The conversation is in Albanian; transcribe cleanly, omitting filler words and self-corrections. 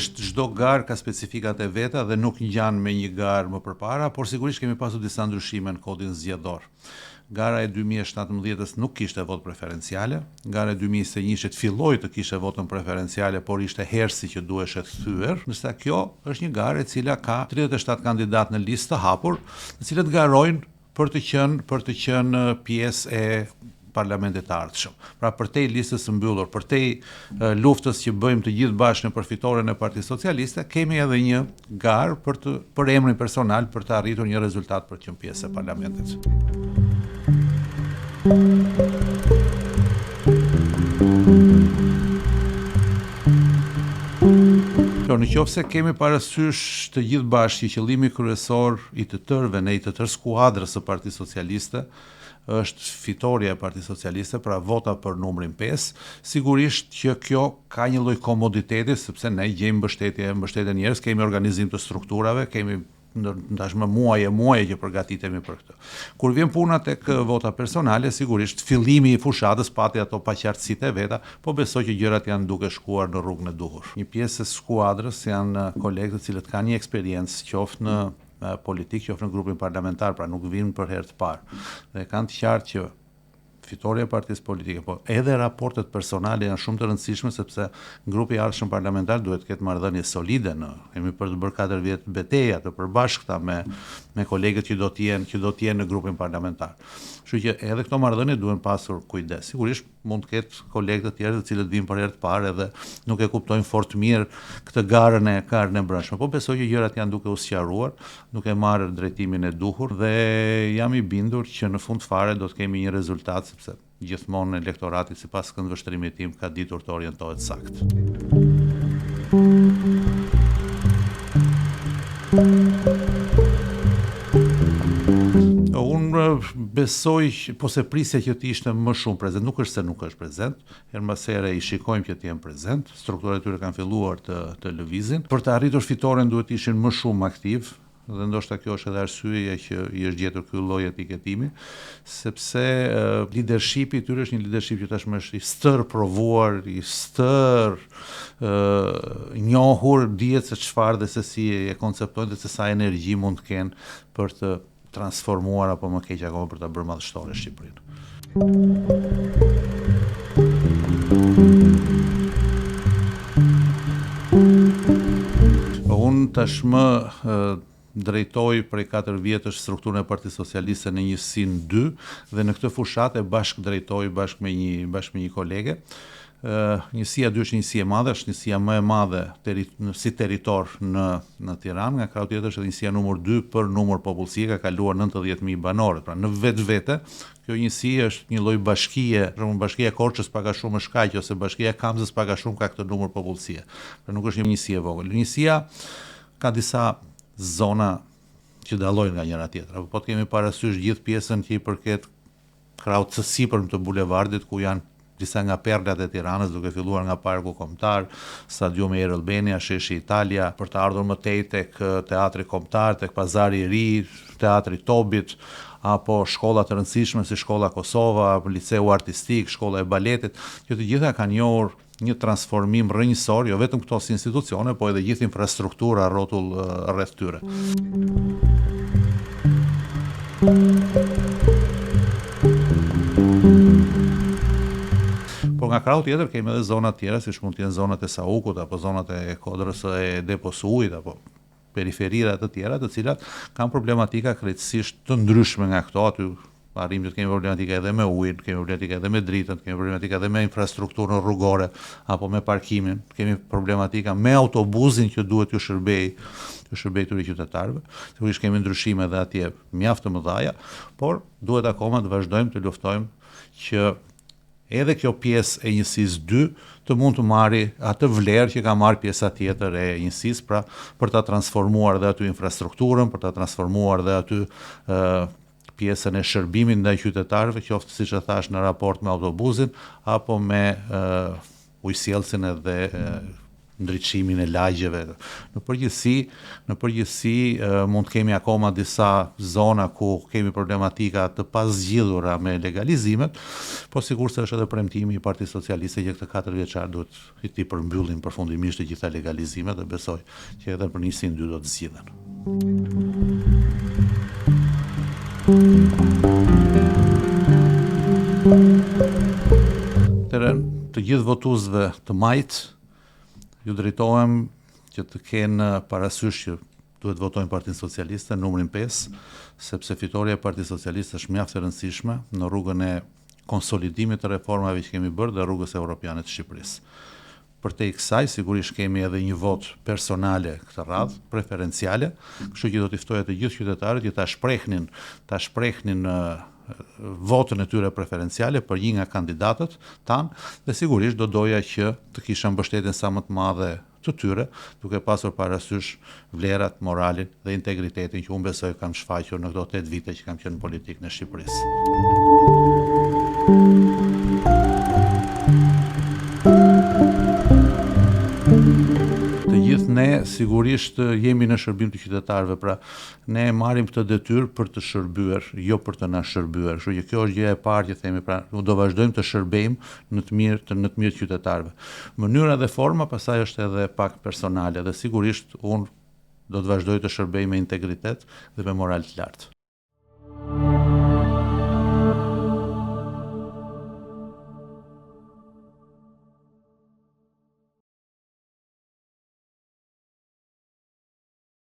Sigurisht çdo garë ka specifikat e veta dhe nuk ngjan me një garë më përpara, por sigurisht kemi pasur disa ndryshime në kodin zgjedhor. Gara e 2017-s nuk kishte votë preferenciale, gara e 2021-shit filloi të kishte votën preferenciale, por ishte hersi që duhej të thyer, ndërsa kjo është një garë e cila ka 37 kandidatë në listë të hapur, të cilët garojnë për të qenë pjesë e parlamentit të ardhshëm. Pra përtej listës së mbyllur, përtej luftës që bëjmë të gjithë bashkë në përfitoren e Partisë Socialiste, kemi edhe një garë për emrin personal për të arritur një rezultat për të qenë pjesë e parlamentit. Në qoftë se kemi parasysh të gjithë bashkë që qëllimi kryesor i të tërëve ne i të tërë skuadrës së Partisë Socialiste është fitoria e Partisë Socialiste, pra vota për numrin 5, sigurisht që kjo ka një lloj komoditeti, sepse ne gjejmë mbështetje njerëz, kemi organizim të strukturave, kemi ndashmë muaje që përgatitemi për këtë. Kur vjen puna tek vota personale, sigurisht fillimi i fushatës pati ato paqartësitë e veta, po besoj që gjërat janë duke shkuar në rrugën e duhur. Një pjesë e skuadrës janë kolegë të cilët kanë një eksperiencë qoftë në politik, qoftë në grupin parlamentar, pra nuk vinë për herë të parë. Dhe kanë të qartë që fitoria e partisë politike, po edhe raportet personale janë shumë të rëndësishme, sepse grupi i ardhshëm parlamentar duhet të ketë marrëdhënie solide kemi për të bërë 4 vjet betejë të përbashkëta me kolegët që do të jenë në grupin parlamentar. Kështu që edhe këto marrëdhënie duhen pasur kujdes. Sigurisht mund të ketë kolegë të tjerë të cilët vinë për herë të parë edhe nuk e kuptojnë fort mirë këtë garën e brendshme, po besoj që gjërat janë duke u sqaruar, duke marrë drejtimin e duhur dhe jam i bindur që në fund fare do të kemi një rezultat, sepse gjithmonë elektorati sipas këndvështrimit tim ka ditur të orientohet saktë. Besoj, po se prisja që të ishte më shumë prezent, nuk është se nuk është prezent, her mbas here i shikojmë që të jenë prezent, strukturat e tyre kanë filluar të lëvizin. Për të arritur fitoren duhet të ishin më shumë aktiv, dhe ndoshta kjo është edhe arsyeja që i është gjetur ky lloj etiketimi, sepse leadershipi i tyre është një leadership që tashmë është i stër provuar, i stër njohur, dihet se çfarë dhe se si e konceptojnë dhe se sa energji mund të kenë për të transformuar apo më keq akoma për ta bërë madhështore Shqipërinë. Unë tashmë drejtoj prej 4 vjetësh strukturën e Partisë Socialiste në njësinë 2 dhe në këtë fushatë bashkë drejtoj bashkë me një kolege. Njësia 2 është njësi e madhe, është njësia më e madhe si territor në Tiranë, nga krau tjetër është edhe njësia numër 2 për numër popullsie, ka kaluar 90.000 banorë. Pra në vetvete, kjo njësi është një lloj bashkie, bashkia e Korçës pak a shumë është kaq, ose bashkia e Kamzës pak a shumë ka këtë numër popullsie. Pra nuk është një njësi e vogël. Njësia ka disa zona që dallojnë nga njëra tjetra. Po të kemi parasysh gjithë pjesën që i përket kraut së sipërm të bulevardit, ku janë disa nga perlat e Tiranës, duke filluar nga Parku Kombëtar, Stadiumi Air Albania, Sheshi Italia, për të ardhur më tej tek Teatri Kombëtar, tek Pazari i Ri, Teatri Tobit, apo shkolla të rëndësishme si Shkolla Kosova, Liceu Artistik, Shkolla e Baletit, që të gjitha kanë njohur një transformim rrënjësor, jo vetëm këto si institucione, po edhe gjithë infrastruktura rrotull rreth tyre. Por nga krau tjetër kemi edhe zona tjera, siç mund të jenë zonat e Saukut, apo zonat e Kodrës e Depos Ujit, apo periferirat të tjera, të cilat kanë problematika krejtësisht të ndryshme nga këto. Aty arrim që kemi problematika edhe me ujin, kemi problematika edhe me dritën, kemi problematika edhe me infrastrukturën rrugore, apo me parkimin, kemi problematika me autobusin që duhet ju shërbej këtyre qytetarëve. Sigurisht kemi ndryshime edhe atje mjaft të mëdha, por duhet akoma të vazhdojmë të luftojmë që edhe kjo pjesë e njësisë 2 të mund të marrë atë vlerë që ka marrë pjesa tjetër e njësisë, pra për ta transformuar dhe aty infrastrukturën, për ta transformuar dhe aty pjesën e shërbimit ndaj qytetarëve, qoftë siç e thash në raport me autobusin apo me ujësjellsin edhe ndriçimin e lagjeve. Në përgjithësi mund të kemi akoma disa zona ku kemi problematika të pazgjidhura me legalizimet, po sigurisht është edhe premtimi i Partisë Socialiste që këtë 4 vjeçar duhet të përmbyllin përfundimisht të gjitha legalizimet dhe besoj që edhe për nisin 2 do të zgjidhen. Të gjithë votuesve të majt, ju drejtohem që të kenë parasysh që duhet votojnë Partinë Socialiste numrin 5, sepse fitoria e Partisë Socialiste është mjaft e rëndësishme në rrugën e konsolidimit të reformave që kemi bërë dhe rrugës evropiane të Shqipërisë. Përtej kësaj, sigurisht kemi edhe një vot personale këtë radhë, preferenciale, kështu që do t'i ftoja të gjithë qytetarët që ta shprehnin votën e tyre preferenciale për një nga kandidatët tanë dhe sigurisht do doja që të kisha mbështetjen sa më të madhe të tyre, duke pasur parasysh vlerat, moralin dhe integritetin që unë besoj kam shfaqur në këto 8 vite që kam qenë në politikën e Shqipërisë. Të gjithë ne sigurisht jemi në shërbim të qytetarëve, pra ne marrim këtë detyrë për të shërbyer, jo për të na shërbyer. Kështu që kjo është gjëja e parë që themi, pra do vazhdojmë të shërbejmë në të mirë të qytetarëve. Mënyra dhe forma pastaj është edhe pak personale dhe sigurisht unë do të vazhdoj të shërbej me integritet dhe me moral të lartë.